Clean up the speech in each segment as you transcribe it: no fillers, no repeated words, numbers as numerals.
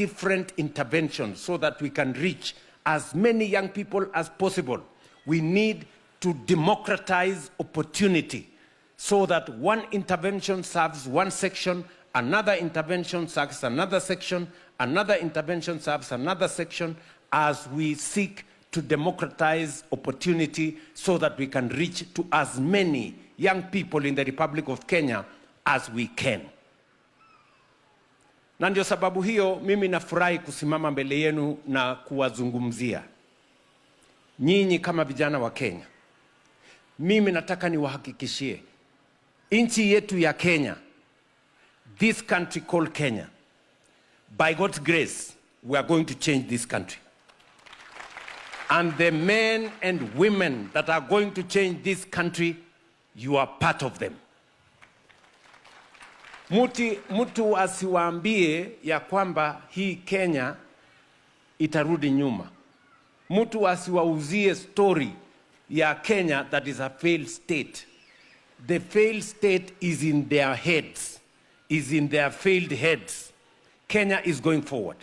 different interventions so that we can reach as many young people as possible. We need to democratize opportunity so that one intervention serves one section, another intervention serves another section, another intervention serves another section, as we seek to democratize opportunity so that we can reach to as many young people in the Republic of Kenya as we can. Na ndio sababu hiyo mimi nafurahi kusimama mbele yenu na kuwazungumzia nyinyi kama vijana wa Kenya. Mimi nataka niwahakikishie nchi yetu ya Kenya, this country called Kenya, by God's grace, we are going to change this country. And the men and women that are going to change this country, you are part of them. Mtu asiwaambie ya kwamba hii Kenya itarudi nyuma. Mtu asiwauzie story ya Kenya that is a failed state. The failed state is in their heads, is in their failed heads. Kenya is going forward.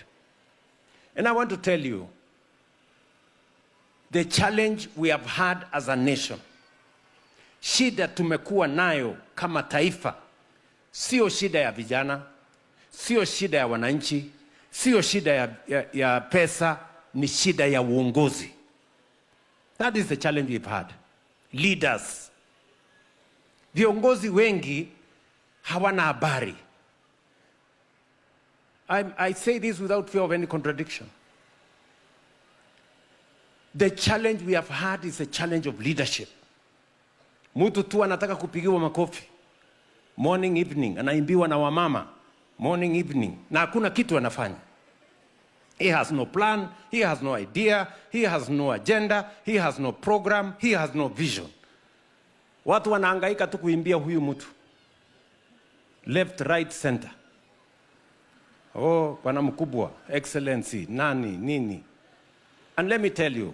And I want to tell you, the challenge we have had as a nation, shida tumekuwa nayo kama taifa, sio shida ya vijana, sio shida ya wananchi, sio shida ya pesa, ni shida ya uongozi. That is the challenge we've had. Leaders. Viongozi wengi hawana habari. I say this without fear of any contradiction. The challenge we have had is a challenge of leadership. Mtu tu anataka kupigiwa makofi. Morning, evening. Anaimbiwa na wamama. Morning, evening. Na hakuna kitu anafanya. He has no plan. He has no idea. He has no agenda. He has no program. He has no vision. Watu wanahangaika tu kuimbia huyu mtu. Left, right, center. Oh, bwana mkubwa, excellency, nani, nini. And let me tell you,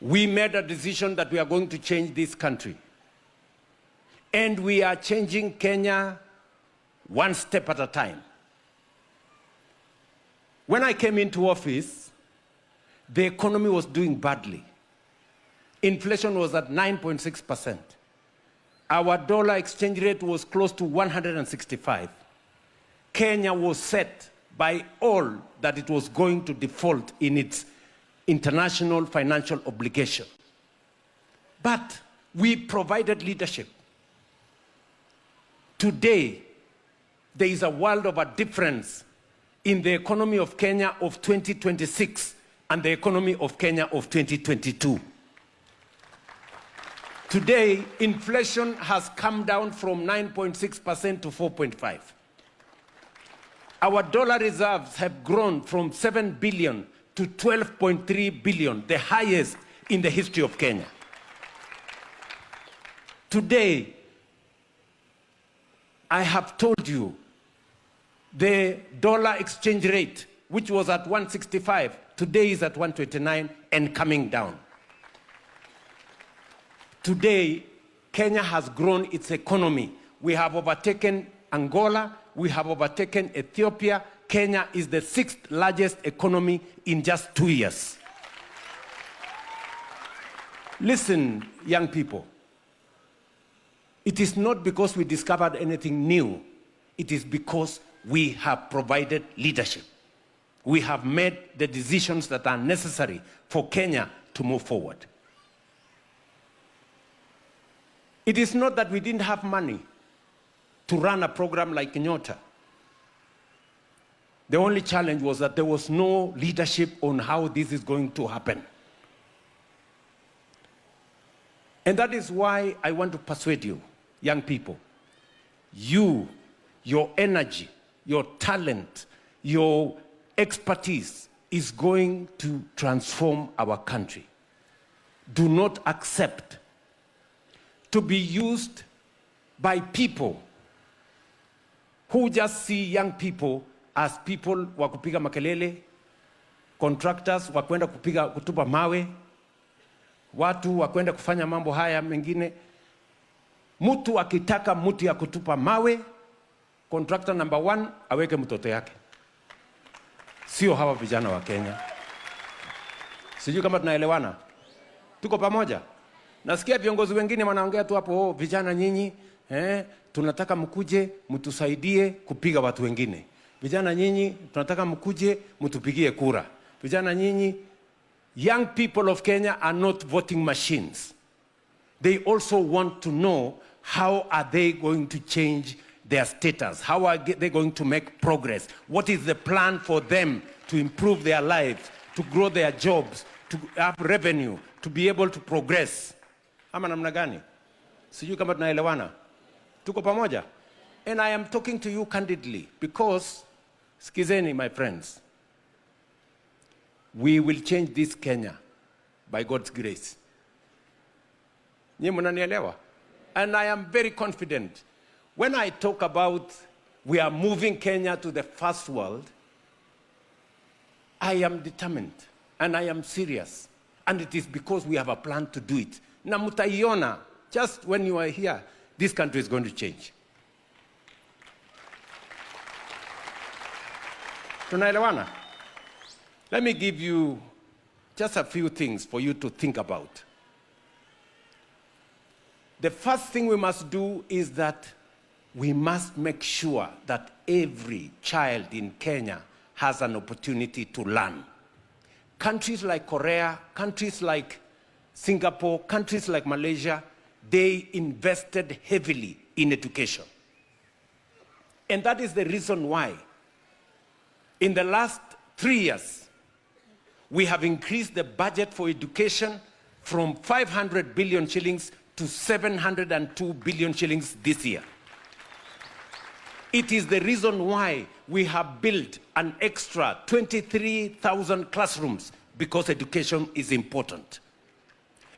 we made a decision that we are going to change this country. And we are changing Kenya one step at a time. When I came into office, the economy was doing badly. Inflation was at 9.6%. Our dollar exchange rate was close to 165. Kenya was set by all that it was going to default in its international financial obligation. But we provided leadership. Today, there is a world of a difference in the economy of Kenya of 2026 and the economy of Kenya of 2022. Today, inflation has come down from 9.6% to 4.5%. Our dollar reserves have grown from 7 billion to 12.3 billion, the highest in the history of Kenya. Today, I have told you, the dollar exchange rate, which was at 165, today is at 129 and coming down. Today, Kenya has grown its economy. We have overtaken Angola, we have overtaken Ethiopia. Kenya is the 6th largest economy in just 2 years. Listen, young people. It is not because we discovered anything new. It is because we have provided leadership. We have made the decisions that are necessary for Kenya to move forward. It is not that we didn't have money to run a program like Nyota. The only challenge was that there was no leadership on how this is going to happen. And that is why I want to persuade you, young people. You, your energy, your talent, your expertise is going to transform our country. Do not accept to be used by people who just see young people as people wa kupiga makelele, contractors wa kwenda kutupa mawe, watu wa kwenda kufanya mambo haya mengine. Mtu akitaka mtu ya kutupa mawe, contractor number 1 aweke mtoto yake, sio hawa vijana wa Kenya. Sijui kama tunaelewana, tuko pamoja. Nasikia viongozi wengine wanaongea tu hapo, oh, vijana nyinyi tunataka mkuje mtusaidie kupiga watu wengine. Vijana nyinyi tunataka mkuje mtupigie kura. Vijana nyinyi, young people of Kenya are not voting machines. They also want to know how are they going to change their status? How are they going to make progress? What is the plan for them to improve their lives, to grow their jobs, to have revenue, to be able to progress? Ama namna gani? Sijui kama tunaelewana. Tuko pamoja? And I am talking to you candidly because, skizeni my friends, we will change this Kenya by God's grace. Nyinyi mnanielewa? And I am very confident. When I talk about we are moving Kenya to the first world, I am determined and I am serious. And it is because we have a plan to do it. Na mutaiona, just when you are here, this country is going to change. Tunaelewana? Let me give you just a few things for you to think about. The first thing we must do is that we must make sure that every child in Kenya has an opportunity to learn. Countries like Korea, countries like Singapore, countries like Malaysia, they invested heavily in education. And that is the reason why in the last 3 years, we have increased the budget for education from 500 billion shillings to 702 billion shillings this year. It is the reason why we have built an extra 23,000 classrooms, because education is important.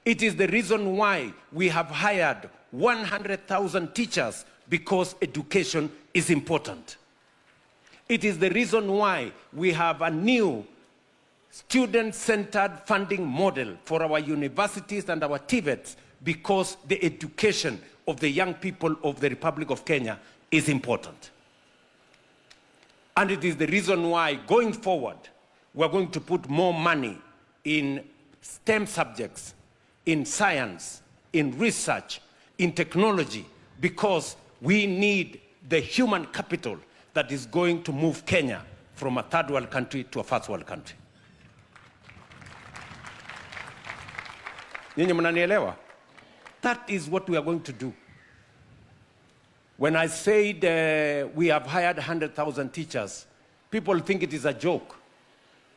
It is the reason why we have hired 100,000 teachers, because education is important. It is the reason why we have a new student-centered funding model for our universities and our TVETs, because the education of the young people of the Republic of Kenya is important. And it is the reason why, going forward, we're going to put more money in STEM subjects, in science, in research, in technology, because we need the human capital that is going to move Kenya from a third world country to a first world country. Nyinyi mnanielewa? That is what we are going to do. When I said we have hired 100,000 teachers, people think it is a joke.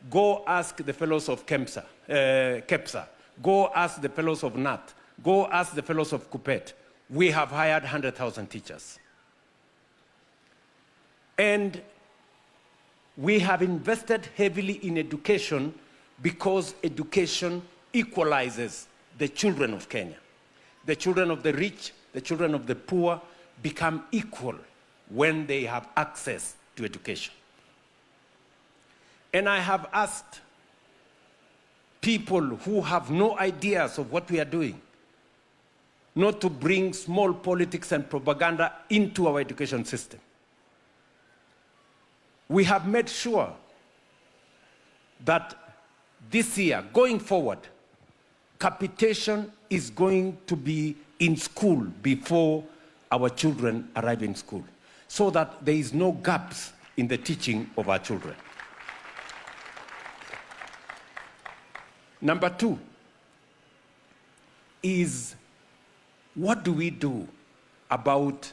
Go ask the fellows of KEPSA. Go ask the fellows of NAT. Go ask the fellows of KUPPET. We have hired 100,000 teachers. And we have invested heavily in education, because education equalizes the children of Kenya. The children of the rich, the children of the poor become equal when they have access to education. And I have asked people who have no ideas of what we are doing not to bring small politics and propaganda into our education system. We have made sure that this year, going forward, capitation is going to be in school before our children arrive in school, so that there is no gaps in the teaching of our children. Number 2 is, what do we do about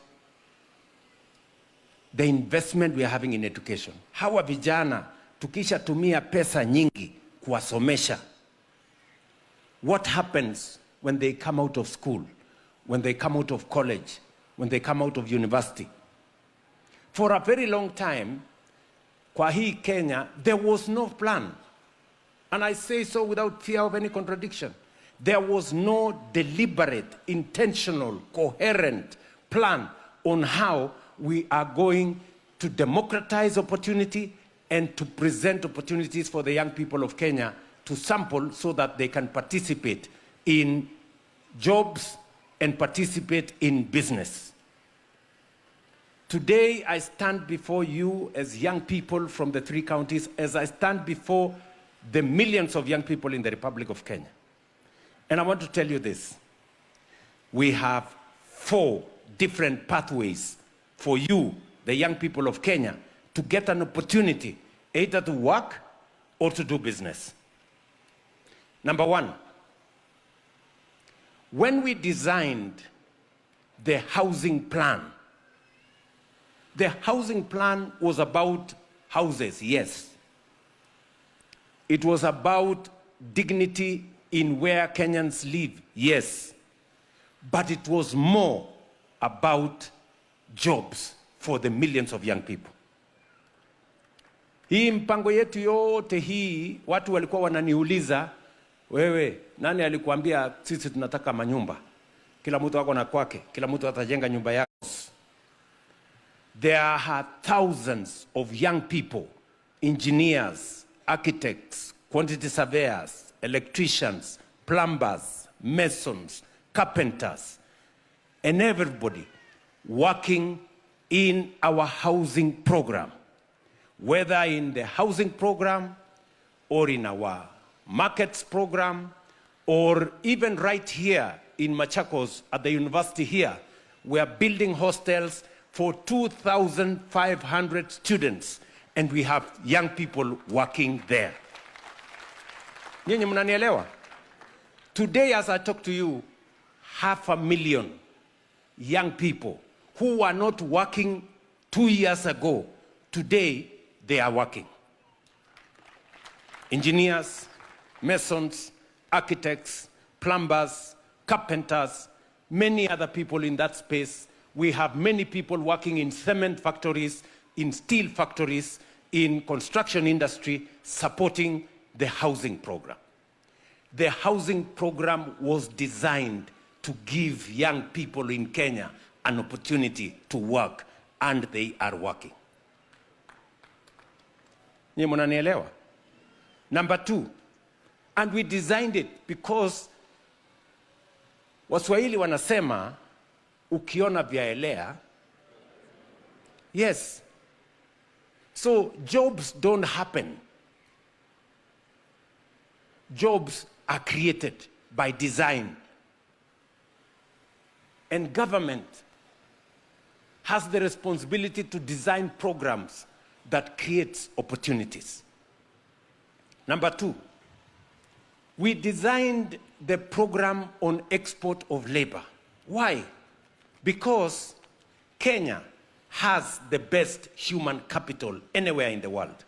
the investment we are having in education? Hawa vijana tukisha tumia pesa nyingi kuwasomesha, what happens when they come out of school, when they come out of college, when they come out of university? For a very long time, kwa hii Kenya, there was no plan. And I say so without fear of any contradiction. There was no deliberate, intentional, coherent plan on how we are going to democratize opportunity and to present opportunities for the young people of Kenya to sample, so that they can participate in jobs and participate in business. Today, I stand before you as young people from the 3 counties, as I stand before the millions of young people in the Republic of Kenya. And I want to tell you this. We have 4 different pathways for you, the young people of Kenya, to get an opportunity either to work or to do business. Number 1, when we designed the housing plan was about houses, yes. It was about dignity in where Kenyans live, yes. But it was more about jobs for the millions of young people. Hii mpango yetu yote hii, watu walikuwa wananiuliza, wewe, nani alikuambia sisi tunataka manyumba? Kila mtu wako na kwake, kila mtu atajenga nyumba yake. There are thousands of young people, engineers, architects, quantity surveyors, electricians, plumbers, masons, carpenters, and everybody working in our housing program, whether in the housing program or in our markets program, or even right here in Machakos at the university here, we are building hostels for 2,500 students, and we have young people working there. Nyinyi mnanielewa? Today, as I talk to you, 500,000 young people who were not working 2 years ago, today they are working. Engineers, masons, architects, plumbers, carpenters, many other people in that space. We have many people working in cement factories, in steel factories, in construction industry, supporting the housing program. The housing program was designed to give young people in Kenya an opportunity to work, and they are working. Nyinyi mnanielewa? Number 2, and we designed it because Waswahili wanasema ukiona vyaelea. Yes. So jobs don't happen. Jobs are created by design. And government has the responsibility to design programs that create opportunities. Number 2, we designed the program on export of labor. Why? Because Kenya has the best human capital anywhere in the world.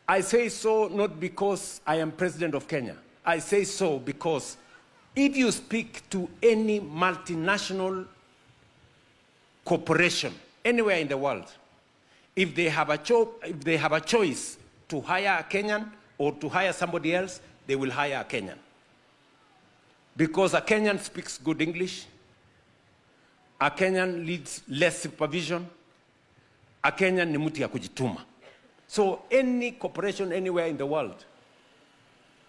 I say so not because I am president of Kenya. I say so because if you speak to any multinational corporation anywhere in the world, if they have a choice to hire a Kenyan or to hire somebody else, they will hire a Kenyan. Because a Kenyan speaks good English, a Kenyan needs less supervision, a Kenyan ni mtu ya kujituma. So any corporation anywhere in the world,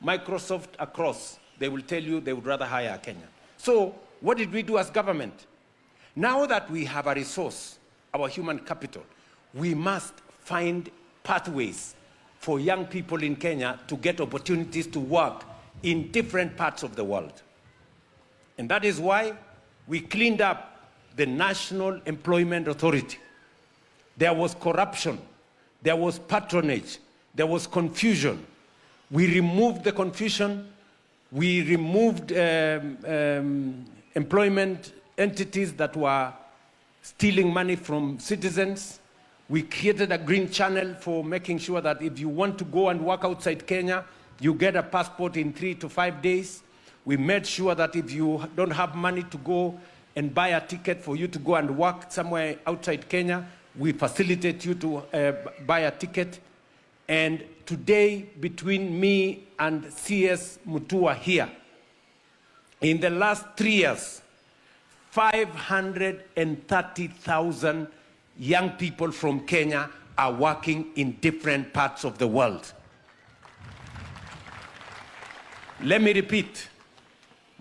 Microsoft across, they will tell you they would rather hire a Kenyan. So what did we do as government? Now that we have a resource, our human capital, we must find pathways for young people in Kenya to get opportunities to work in different parts of the world. And that is why we cleaned up the National Employment Authority. There was corruption, there was patronage, there was confusion. We removed the confusion, we removed employment entities that were stealing money from citizens. We created a green channel for making sure that if you want to go and work outside Kenya, you get a passport in 3 to 5 days. We made sure that if you don't have money to go and buy a ticket for you to go and work somewhere outside Kenya, we facilitate you to buy a ticket. And today, between me and CS Mutua here, in the last 3 years, 530,000 young people from Kenya are working in different parts of the world. Let me repeat.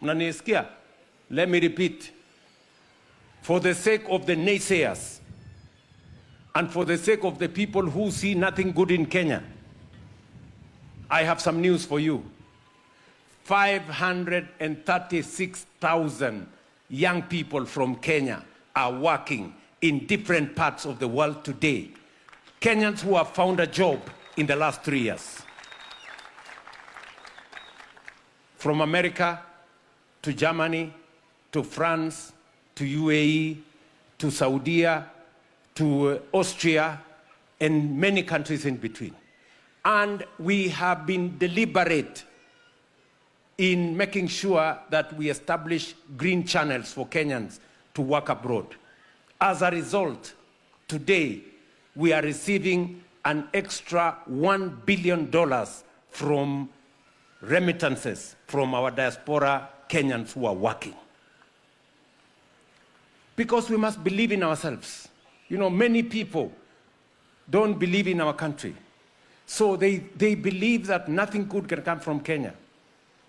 Mnanisikia? Let me repeat. for the sake of the naysayers, and for the sake of the people who see nothing good in Kenya, I have some news for you. 536,000 young people from Kenya are working in different parts of the world today. Kenyans who have found a job in the last 3 years. From America to Germany, to France, to UAE, to Saudi, to Austria, and many countries in between. And we have been deliberate in making sure that we establish green channels for Kenyans to work abroad. As a result, today we are receiving an extra $1 billion from remittances from our diaspora Kenyans who are working. Because we must believe in ourselves. You know, many people don't believe in our country. So they believe that nothing good can come from Kenya.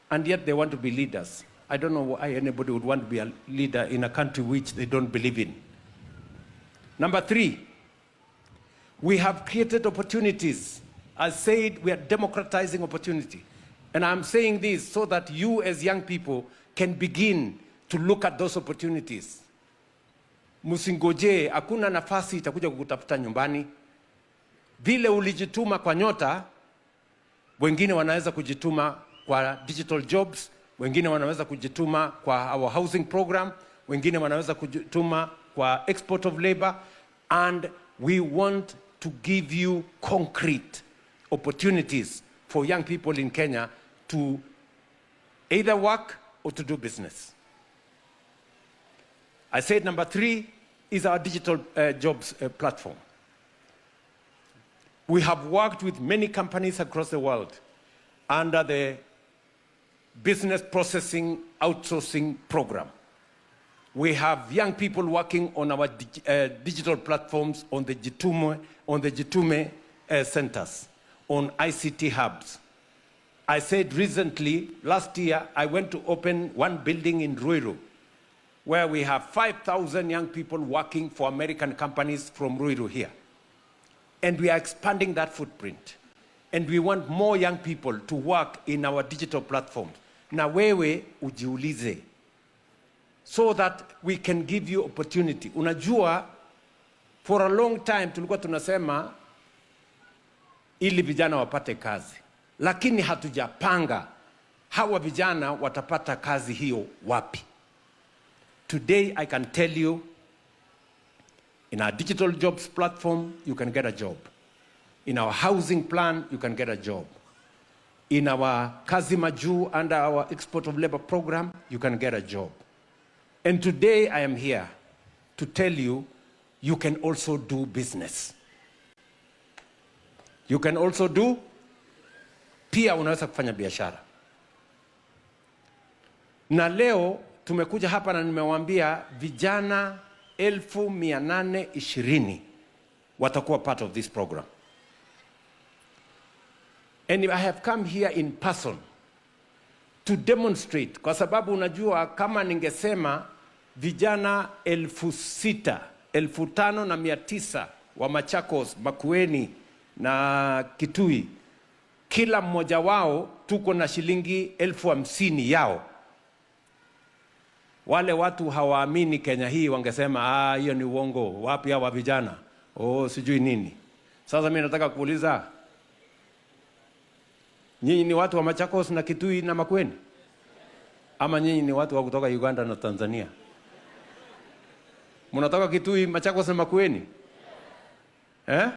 And yet they want to be leaders. I don't know why anybody would want to be a leader in a country which they don't believe in. Number 3, we have created opportunities. I said we are democratizing opportunity. And I'm saying this so that you as young people can begin to look at those opportunities. Musingoje, hakuna nafasi itakuja kukutafuta nyumbani. Vile ulijituma kwa Nyota, wengine wanaweza kujituma kwa digital jobs, wengine wanaweza kujituma kwa our housing program, wengine wanaweza kujituma kwa export of labor, and we want to give you concrete opportunities for young people in Kenya to either work or to do business. I said number 3 is our digital jobs platform. We have worked with many companies across the world under the business processing outsourcing program. We have young people working on our digital platforms on the Jitume centers, on ICT hubs. I said recently, last year, I went to open one building in Ruiru, where we have 5,000 young people working for American companies from Ruiru here. And we are expanding that footprint. And we want more young people to work in our digital platforms. Na wewe ujiulize, so that we can give you opportunity. Unajua, for a long time tulikuwa tunasema ili vijana wapate kazi. Lakini hatujapanga hawa vijana watapata kazi hiyo wapi. Today I can tell you, in our digital jobs platform, you can get a job. In our housing plan, you can get a job. In our Kazi Maju, under our export of labor program, you can get a job. And today I am here to tell you, you can also do business. You can also do, pia unaweza kufanya biashara. Na leo tumekuja hapa na nimewaambia vijana 820 watakuwa part of this program. And I have come here in person to demonstrate, kwa sababu unajua kama ningesema vijana 6,000, 5,900 wa Machakos, Makueni na Kitui, kila mmoja wao tuko na shilingi 50,000 yao. Wale watu hawaamini Kenya hii wangesema hiyo ni uongo, wapi hawa vijana? Sijui nini. Sasa mimi nataka kuuliza, nyinyi ni watu wa Machakos na Kitui na Makueni? Ama nyinyi ni watu wa kutoka Uganda na Tanzania? Mnatoka Kitui, Machakos na Makueni?